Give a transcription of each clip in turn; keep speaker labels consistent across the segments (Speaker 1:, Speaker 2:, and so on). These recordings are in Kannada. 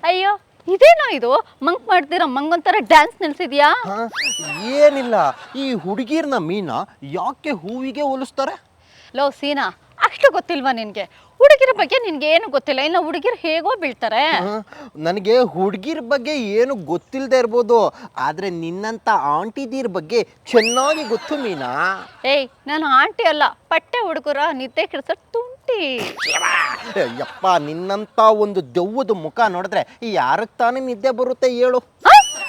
Speaker 1: ಅಯ್ಯೋ ಇದೇನೋ ಇದು ಮಂಕ್ ಮಾಡ್ತೀರಾ ಮಂಗೊಂಥರ ಡ್ಯಾನ್ಸ್ ನಿಲ್ಸಿದ್ಯಾ?
Speaker 2: ಏನಿಲ್ಲ, ಈ ಹುಡುಗಿರ್ನ ಮೀನಾ ಯಾಕೆ ಹೂವಿಗೆ ಹೋಲಿಸ್ತಾರೆ?
Speaker 1: ಲೋ ಸೀನಾ, ಅಷ್ಟು ಗೊತ್ತಿಲ್ವಾ ನಿನ್ಗೆ? ಹುಡುಗಿರ ಬಗ್ಗೆ ನಿನ್ಗೆ ಏನು ಗೊತ್ತಿಲ್ಲ, ಇನ್ನು ಹುಡುಗಿರು ಹೇಗೋ ಬೀಳ್ತಾರೆ.
Speaker 2: ನನಗೆ ಹುಡುಗಿರ ಬಗ್ಗೆ ಏನು ಗೊತ್ತಿಲ್ಲದೆ ಇರ್ಬೋದು, ಆದ್ರೆ ನಿನ್ನಂತ ಆಂಟಿದೀರ್ ಬಗ್ಗೆ ಚೆನ್ನಾಗಿ ಗೊತ್ತು ಮೀನಾ.
Speaker 1: ಏಯ್, ನಾನು ಆಂಟಿ ಅಲ್ಲ, ಪಟ್ಟೆ ಹುಡುಗರ ನಿದ್ದೆ ಕೆಡ್ಸೋ ತುಂಟಿ.
Speaker 2: ಯಪ್ಪ, ನಿನ್ನಂತ ಒಂದು ದೆವ್ವದ ಮುಖ ನೋಡಿದ್ರೆ ಯಾರಕ್ಕೆ ತಾನೇ ನಿದ್ದೆ ಬರುತ್ತೆ ಹೇಳು?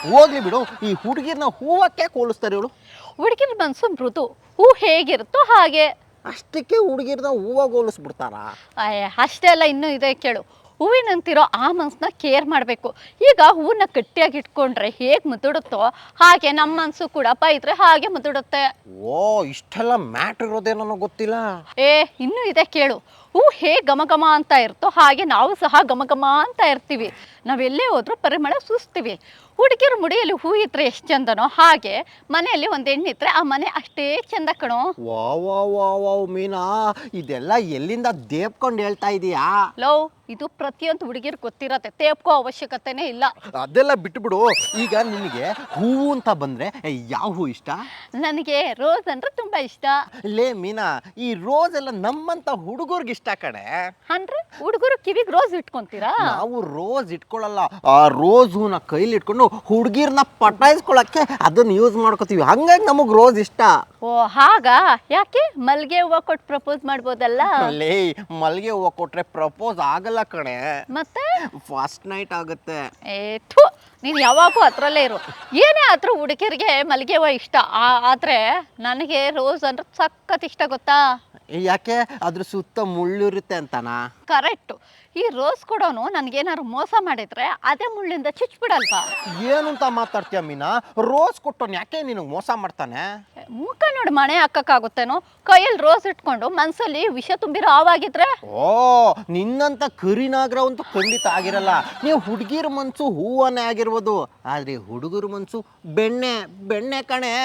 Speaker 2: ಹೋಗ್ಲಿ ಬಿಡು, ಈ ಹುಡುಗಿರ್ನ ಹೂವಕ್ಕೆ ಹೋಲಿಸ್ತಾರೆ ಹೇಳು?
Speaker 1: ಹುಡುಗಿರ ಮನ್ಸು ಮೃದು, ಹೂ ಹೇಗಿರುತ್ತೋ ಹಾಗೆ.
Speaker 2: ಅಷ್ಟಕ್ಕೆ ಹುಡುಗಿರ್ನ ಹೂವಾಗಿ ಹೋಲಿಸ್ಬಿಡ್ತಾರ?
Speaker 1: ಅಷ್ಟೇ ಅಲ್ಲ, ಇನ್ನೂ ಇದೆ ಕೇಳು. ಹೂವಿನಂತಿರೋ ಆ ಮನ್ಸನ್ನ ಕೇರ್ ಮಾಡಬೇಕು. ಈಗ ಹೂವನ್ನ ಗಟ್ಟಿಯಾಗಿ ಇಟ್ಕೊಂಡ್ರೆ ಹೇಗೆ ಮುದುಡುತ್ತೋ ಹಾಗೆ ನಮ್ಮ ಮನಸ್ಸು ಕೂಡ ಬೈದ್ರೆ ಹಾಗೆ ಮುದುಡುತ್ತೆ.
Speaker 2: ಓ, ಇಷ್ಟೆಲ್ಲ ಮ್ಯಾಟ್ರ್ ಇರೋದೇನೋ ಗೊತ್ತಿಲ್ಲ.
Speaker 1: ಇನ್ನೂ ಇದೆ ಕೇಳು. ಹೂ ಹೇಗೆ ಘಮ ಅಂತ ಇರುತ್ತೋ ಹಾಗೆ ನಾವು ಸಹ ಘಮ ಅಂತ ಇರ್ತೀವಿ. ನಾವೆಲ್ಲೇ ಹೋದ್ರೂ ಪರಿಮಳ ಸೂಸ್ತೀವಿ. ಹುಡುಗಿರ ಮುಡಿಯಲ್ಲಿ ಹೂ ಇದ್ರೆ ಎಷ್ಟು ಚಂದನೋ ಹಾಗೆ ಮನೆಯಲ್ಲಿ ಒಂದು ಹೆಣ್ಣಿದ್ರೆ ಆ ಮನೆ ಅಷ್ಟೇ ಚಂದ ಕಣೋ.
Speaker 2: ವಾ ವಾ ವಾ ವಾ ಮೀನಾ, ಇದೆಲ್ಲ ಎಲ್ಲಿಂದ ದೇಪ್ಕೊಂಡು ಹೇಳ್ತಾ ಇದೀಯಾ?
Speaker 1: ಲವ್, ಇದು ಪ್ರತಿಯೊಂದು ಹುಡುಗಿರ್ ಗೊತ್ತಿರತ್ತೆ, ತೇಪ್ಕೋ ಅವಶ್ಯಕತೆನೇ ಇಲ್ಲ.
Speaker 2: ಅದೆಲ್ಲ ಬಿಟ್ಬಿಡು. ಈಗ ನಿನಗೆ ಹೂವು ಅಂತ ಬಂದ್ರೆ ಯಾವ ಹೂ ಇಷ್ಟ?
Speaker 1: ನನಗೆ ರೋಸ್ ಅಂದ್ರೆ ತುಂಬಾ ಇಷ್ಟ.
Speaker 2: ಲೇ ಮೀನಾ, ಈ ರೋಸ್ ಎಲ್ಲ ನಮ್ಮಂತ ಹುಡುಗರ್ಗೆ ಇಷ್ಟ ಕಡೆ.
Speaker 1: ಅಂದ್ರೆ ಹುಡುಗರು ಕಿವಿಗೆ ರೋಸ್ ಇಟ್ಕೊಂತೀರಾ?
Speaker 2: ನಾವು ರೋಸ್ ಇಟ್ಕೊಳ್ಳಲ್ಲ, ಆ ರೋಸ್ ಹೂನ ಕೈಲಿ ಇಟ್ಕೊಂಡು ಹುಡುಗಿರ್ನ ಪಟಾಯಿಸ್ಕೊಳಕ್ಕೆ ಅದನ್ನ ಯೂಸ್ ಮಾಡ್ಕೋತೀವಿ. ಹಂಗಾಗಿ ನಮಗ್ ರೋಸ್ ಇಷ್ಟ.
Speaker 1: ಓ ಹಾಗಾ? ಯಾಕೆ ಮಲ್ಗೆ ಹೂವು ಕೊಟ್ಟು ಪ್ರಪೋಸ್ ಮಾಡ್ಬೋದಲ್ಲ?
Speaker 2: ಲೇ, ಮಲ್ಗೆ ಹೂವು ಕೊಟ್ರೆ ಪ್ರಪೋಸ್ ಆಗಲ್ಲ ಕಣೆ,
Speaker 1: ಮತ್ತೆ
Speaker 2: ಫಸ್ಟ್ ನೈಟ್ ಆಗುತ್ತೆ.
Speaker 1: ಥು, ನೀನು ಯಾವಾಗೂ ಹತ್ರಲ್ಲೇ ಇರು. ಏನೇ ಆದ್ರೂ ಹುಡುಗಿಯರಿಗೆ ಮಲ್ಲಿಗೆ ಹೂವು ಇಷ್ಟ, ಆದ್ರೆ ನನಗೆ ರೋಸ್ ಅಂದ್ರೆ ಸಖತ್ ಇಷ್ಟ ಗೊತ್ತಾ?
Speaker 2: ಯಾಕೆ? ಅದ್ರ ಸುತ್ತ ಮುಳ್ಳಿರುತ್ತೆ ಅಂತನಾ?
Speaker 1: ಕರೆಕ್ಟು. ಈ ರೋಸ್ ಕೊಡೋನು ನನಗೇನಾದ್ರು ಮೋಸ ಮಾಡಿದ್ರೆ ಅದೇ ಮುಳ್ಳಿಂದ ಚುಚ್ಬಿಡಲ್ವಾ?
Speaker 2: ಏನು ಅಂತ ಮಾತಾಡ್ತೀಯ ಮೀನಾ? ರೋಸ್ ಕೊಟ್ಟೋನ್ ಯಾಕೆ ನಿನಗೆ ಮೋಸ ಮಾಡ್ತಾನೆ?
Speaker 1: ಮುಖ ನೋಡಿ ಮಣೆ ಹಾಕಕ್ಕಾಗುತ್ತೇನೋ? ಕೈಯಲ್ಲಿ ರೋಸ್ ಇಟ್ಕೊಂಡು ಮನ್ಸಲ್ಲಿ ವಿಷ ತುಂಬಿರೋ ಹಾವಾಗಿದ್ರೆ?
Speaker 2: ಓ, ನಿನ್ನಂತ ಕರಿನಾಗ್ರ ಅಂತೂ ಖಂಡಿತ ಆಗಿರಲ್ಲ. ನೀವು ಹುಡುಗಿರ ಮನ್ಸು ಹೂವನ್ನೇ ಆಗಿರ್ಬೋದು, ಆದ್ರೆ ಹುಡುಗರ ಮನ್ಸು ಬೆಣ್ಣೆ ಬೆಣ್ಣೆ ಕಣೆ.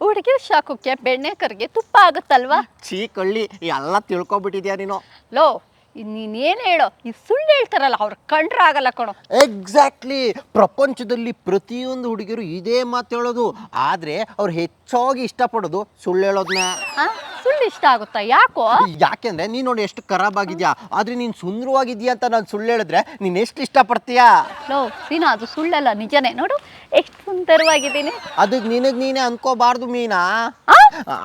Speaker 1: ಹುಡುಗಿರ್ ಶಾಖಕ್ಕೆ ಬೆಣ್ಣೆ ಕರ್ಗೆ ತುಪ್ಪ ಆಗುತ್ತಲ್ವಾ?
Speaker 2: ಚೀ ಕಳ್ಳಿ, ಎಲ್ಲ ತಿಳ್ಕೊಬಿಟ್ಟಿದ್ಯಾ ನೀನು.
Speaker 1: ಲೋ, ನೀನೇನು ಹೇಳೋ, ಈ ಸುಳ್ಳು ಹೇಳ್ತಾರಲ್ಲ ಅವ್ರು ಕಂಡ್ರೆ ಆಗಲ್ಲ ಕಣೋ.
Speaker 2: ಎಕ್ಸಾಕ್ಟ್ಲಿ. ಪ್ರಪಂಚದಲ್ಲಿ ಪ್ರತಿಯೊಂದು ಹುಡುಗಿರು ಇದೇ ಮಾತು ಹೇಳೋದು, ಆದ್ರೆ ಅವ್ರು ಹೆಚ್ಚಾಗಿ ಇಷ್ಟಪಡೋದು ಸುಳ್ಳು ಹೇಳೋದನ್ನ.
Speaker 1: ಸುಳ್ಳು ಇಷ್ಟ ಆಗುತ್ತಾ? ಯಾಕೋ?
Speaker 2: ಯಾಕೆಂದ್ರೆ ನೀನ್ ನೋಡಿ ಎಷ್ಟು ಖರಾಬ್ ಆಗಿದ್ಯಾ, ಆದ್ರೆ ನೀನ್ ಸುಂದರವಾಗಿದ್ಯಾ ಅಂತ ನಾನು ಸುಳ್ಳು ಹೇಳಿದ್ರೆ ನೀನ್ ಎಷ್ಟು ಇಷ್ಟಪಡ್ತೀಯಾ?
Speaker 1: ಲೋ ಸೀನಾ, ಅದು ಸುಳ್ಳಲ್ಲ, ನಿಜನೇ. ನೋಡು ಎಷ್ಟು ಸುಂದರವಾಗಿದ್ದೀನಿ.
Speaker 2: ಅದಕ್ಕೆ ನಿನಗ್ ನೀನೇ ಅನ್ಕೋಬಾರ್ದು ಮೀನಾ.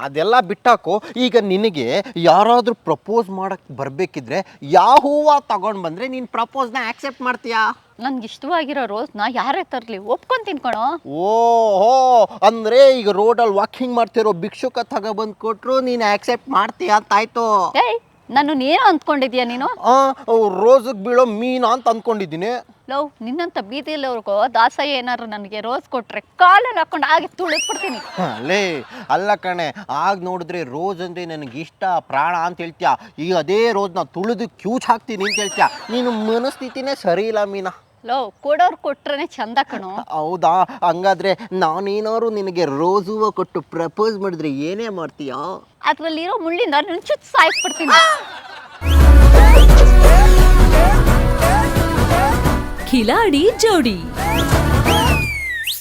Speaker 2: ಅದೆಲ್ಲ ಬಿಟ್ಟಾಕು. ಈಗ ನಿನಗೆ ಯಾರಾದ್ರೂ ಪ್ರಪೋಸ್ ಮಾಡಕ್ ಬರ್ಬೇಕಿದ್ರೆ ಯಾವ ಹೂವ ತಗೊಂಡ್ ಬಂದ್ರೆ ನೀನ್ ಪ್ರಪೋಸ್ನ ಆಕ್ಸೆಪ್ಟ್ ಮಾಡ್ತೀಯಾ?
Speaker 1: ನನ್ಗೆ ಇಷ್ಟವಾಗಿರೋ ರೋಸ್ನ ಯಾರೇ ತರ್ಲಿ ಒಪ್ಕೊಂತೀನಿ ಕಣೋ.
Speaker 2: ಓಹೋ, ಅಂದ್ರೆ ಈಗ ರೋಡಲ್ಲಿ ವಾಕಿಂಗ್ ಮಾಡ್ತಿರೋ ಭಿಕ್ಷುಕ ತಗೊಬಂದ್ ಕೊಟ್ರು ನೀನ್ ಆಕ್ಸೆಪ್ಟ್ ಮಾಡ್ತೀಯಾ ಅಂತ ಆಯ್ತು.
Speaker 1: ಏಯ್, ನಾನು ಏನು ಅಂದ್ಕೊಂಡಿದ್ಯಾ ನೀನು?
Speaker 2: ರೋಸ್ಗೆ ಬೀಳೋ ಮೀನಾ ಅಂತ ಅಂದ್ಕೊಂಡಿದ್ದೀನಿ.
Speaker 1: ಲವ್, ನಿನ್ನಂತ ಬೀದಿಲವ್ರಿಗೋ ದಾಸಯ್ಯ ಏನಾದ್ರು ನನಗೆ ರೋಸ್ ಕೊಟ್ರೆ ಕಾಲಲ್ಲಿ ಹಾಕೊಂಡು ಹಾಗೆ ತುಳಿದ್ಬಿಡ್ತೀನಿ.
Speaker 2: ಲೇ, ಅಲ್ಲ ಕಣೆ, ಆಗ ನೋಡಿದ್ರೆ ರೋಸ್ ಅಂದ್ರೆ ನನಗೆ ಇಷ್ಟ ಪ್ರಾಣ ಅಂತ ಹೇಳ್ತೀಯ. ಈಗ ಅದೇ ರೋಸ್ನ ತುಳಿದು ಕ್ಯೂಚ್ ಹಾಕ್ತೀನಿ ಅಂತ ಹೇಳ್ತೀಯ. ನೀನು ಮನಸ್ಥಿತಿನೇ ಸರಿ ಇಲ್ಲ ಮೀನಾ.
Speaker 1: ಲವ್, ಕೊಡೋರು ಕೊಟ್ರೆ ಚಂದ ಕಣೋ.
Speaker 2: ಹೌದಾ? ಹಂಗಾದ್ರೆ ನಾನೇನಾದ್ರು ನಿನಗೆ ರೋಸ್ ಹೂವು ಕೊಟ್ಟು ಪ್ರಪೋಸ್ ಮಾಡಿದ್ರೆ ಏನೇ ಮಾಡ್ತೀಯಾ?
Speaker 1: ಅದ್ರಲ್ಲಿರೋ ಮುಳ್ಳಿಂದ ನಾನು ಚುಚ್ಚಿ ಸಾಯಿಸ್ಬಿಡ್ತೀನಿ.
Speaker 3: ಖಿಲಾಡಿ ಜೋಡಿ.